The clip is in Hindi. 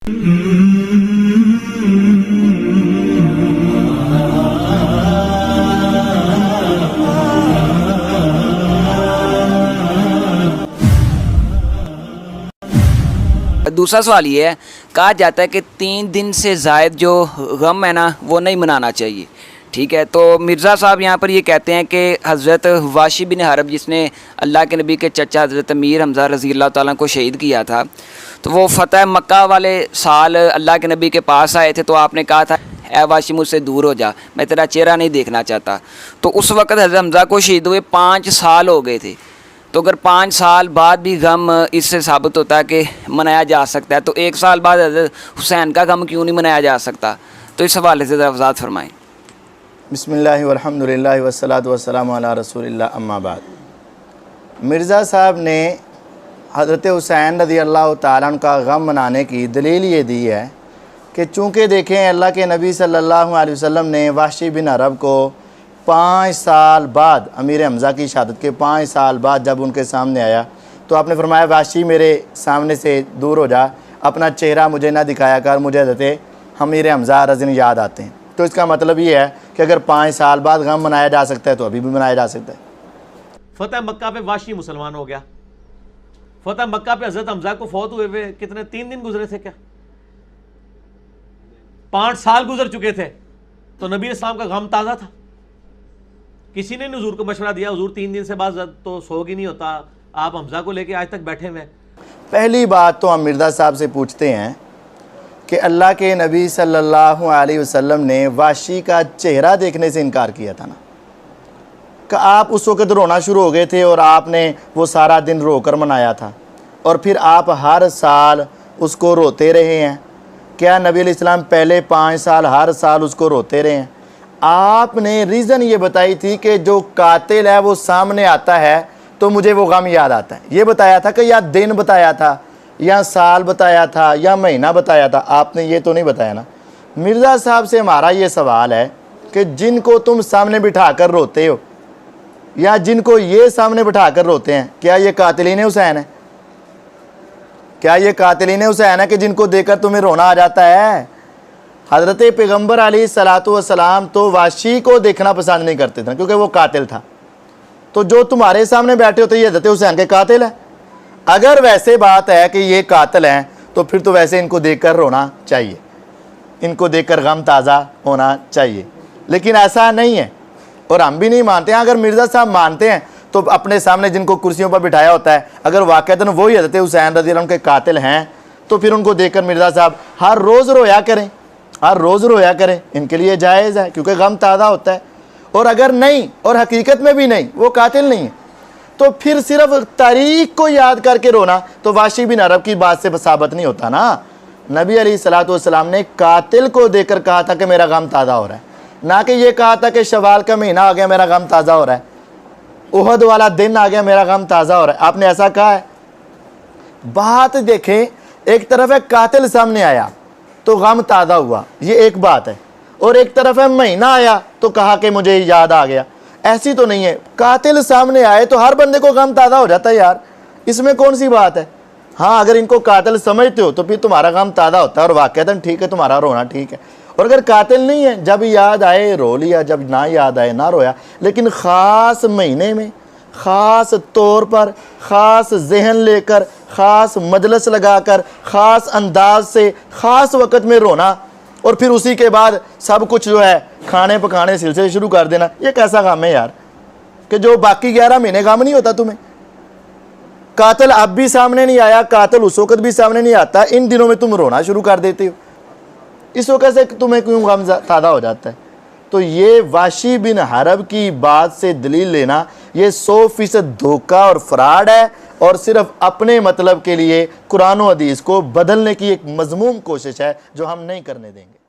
दूसरा सवाल ये है, कहा जाता है कि 3 दिन से ज़ायद जो गम है ना वो नहीं मनाना चाहिए। ठीक है, तो मिर्ज़ा साहब यहाँ पर ये कहते हैं कि हज़रत वाशी बिन हरब जिसने अल्लाह के नबी के चचा हज़रत अमीर हमज़ा रज़ी अल्लाह ताला को शहीद किया था, तो वो फ़तह मक्का वाले साल अल्लाह के नबी के पास आए थे, तो आपने कहा था ए वाशी मुझसे दूर हो जा, मैं तेरा चेहरा नहीं देखना चाहता। तो उस वक़्त हज़रत हमज़ा को शहीद हुए 5 साल हो गए थे। तो अगर 5 साल बाद भी गम इससे साबित होता है कि मनाया जा सकता है, तो 1 साल बाद हज़रत हुसैन का गम क्यों नहीं मनाया जा सकता? तो इस हवाले से ज़रा वज़ाहत फरमाएँ। बिस्मिल्लाहि वल्हम्दुलिल्लाहि वस्सलातु वस्सलामु अला रसूलिल्लाह अम्मा बाद। मिर्ज़ा साहब ने हज़रत हुसैन रज़ी अल्लाह ताला अन्हु का गम मनाने की दलील ये दी है कि चूँकि देखें अल्लाह के नबी सल्लल्लाहु अलैहि वसल्लम ने वाशी बिन अरब को 5 साल बाद, अमीर हमज़ा की शहादत के 5 साल बाद जब उनके सामने आया तो आपने फरमाया वाशी मेरे सामने से दूर हो जा, अपना चेहरा मुझे ना दिखाया कर, मुझे हज़रत अमीर हमज़ा रज़ी याद आते हैं। तो इसका मतलब ये है कि अगर 5 साल बाद गम मनाया जा सकता है तो अभी भी मनाया जा सकता है। फतेह मक्का पे वाशी मुसलमान हो गया। फतेह मक्का पे हजरत हमजा को फौत हुए हुए कितने 3 दिन गुजरे थे क्या? 5 साल गुजर चुके थे। तो नबी इस्लाम का गम ताज़ा था। किसी ने हुजूर को मशवरा दिया, हुजूर 3 दिन से बाद तो सोग ही नहीं होता, आप हमजा को लेके आज तक बैठे हुए। पहली बात तो हम मिर्ज़ा साहब से पूछते हैं कि अल्लाह के नबी सल्लल्लाहु अलैहि वसल्लम ने वाशी का चेहरा देखने से इनकार किया था ना, कि आप उस वक़्त रोना शुरू हो गए थे और आपने वो सारा दिन रोकर मनाया था और फिर आप हर साल उसको रोते रहे हैं। क्या नबी अलैहिस्सलाम पहले 5 साल हर साल उसको रोते रहे हैं? आपने रीज़न ये बताई थी कि जो कातिल है वो सामने आता है तो मुझे वो गम याद आता है। ये बताया था कि या दिन बताया था या साल बताया था या महीना बताया था? आपने ये तो नहीं बताया ना। मिर्ज़ा साहब से हमारा ये सवाल है कि जिनको तुम सामने बिठा कर रोते हो या जिनको ये सामने बिठा कर रोते हैं, क्या ये कातिलीन हुसैन है? क्या ये कातिलीन हुसैन है कि जिनको देखकर तुम्हें रोना आ जाता है? हज़रत पैगम्बर अलैहिस्सलातु वस्सलाम तो वाशी को देखना पसंद नहीं करते थे क्योंकि वो कातिल था। तो जो तुम्हारे सामने बैठे होते ये हज़रत हुसैन के कातिल है। अगर वैसे बात है कि ये कातिल हैं तो फिर तो वैसे इनको देखकर रोना चाहिए, इनको देखकर गम ताज़ा होना चाहिए, लेकिन ऐसा नहीं है और हम भी नहीं मानते हैं। अगर मिर्ज़ा साहब मानते हैं तो अपने सामने जिनको कुर्सियों पर बिठाया होता है, अगर वाक़तन वही हज़रत हुसैन रज़ी अल्लाह के कातिल हैं तो फिर उनको देखकर मिर्ज़ा साहब हर रोज़ रोया करें, हर रोज़ रोया करें, इनके लिए जायज़ है क्योंकि गम ताज़ा होता है। और अगर नहीं और हकीकत में भी नहीं, वो कातिल नहीं है, तो फिर सिर्फ तारीख को याद करके रोना तो वाशी बिन अरब की बात से साबित नहीं होता ना। नबी अलैहिस्सलातु वस्सलाम ने कातिल को देखकर कहा था कि मेरा गम ताज़ा हो रहा है, ना कि ये कहा था कि शवाल का महीना आ गया मेरा गम ताज़ा हो रहा है, उहद वाला दिन आ गया मेरा गम ताज़ा हो रहा है। आपने ऐसा कहा है? बात देखें, एक तरफ है कातिल सामने आया तो गम ताज़ा हुआ, ये एक बात है, और एक तरफ है महीना आया तो कहा कि मुझे याद आ गया। ऐसी तो नहीं है, कातिल सामने आए तो हर बंदे को गम ताज़ा हो जाता है यार, इसमें कौन सी बात है? हाँ, अगर इनको कातिल समझते हो तो फिर तुम्हारा गम ताज़ा होता है और वाक़तन ठीक है, तुम्हारा रोना ठीक है। और अगर कातिल नहीं है, जब याद आए रो लिया, जब ना याद आए ना रोया। लेकिन ख़ास महीने में, ख़ास तौर पर, ख़ास जहन लेकर, ख़ास मजलिस लगाकर, ख़ास अंदाज से, ख़ास वक़्त में रोना और फिर उसी के बाद सब कुछ जो है खाने पकाने सिलसिले शुरू कर देना, ये कैसा काम है यार कि जो बाकी 11 महीने काम नहीं होता तुम्हें? कातिल अब भी सामने नहीं आया, कातिल उस वक़्त भी सामने नहीं आता, इन दिनों में तुम रोना शुरू कर देते हो, इस वक़्त से तुम्हें क्यों गम ताज़ा हो जाता है? तो ये वाशी बिन हरब की बात से दलील लेना ये 100% धोखा और फ्रॉड है और सिर्फ अपने मतलब के लिए कुरान और हदीस को बदलने की एक मज़मूम कोशिश है जो हम नहीं करने देंगे।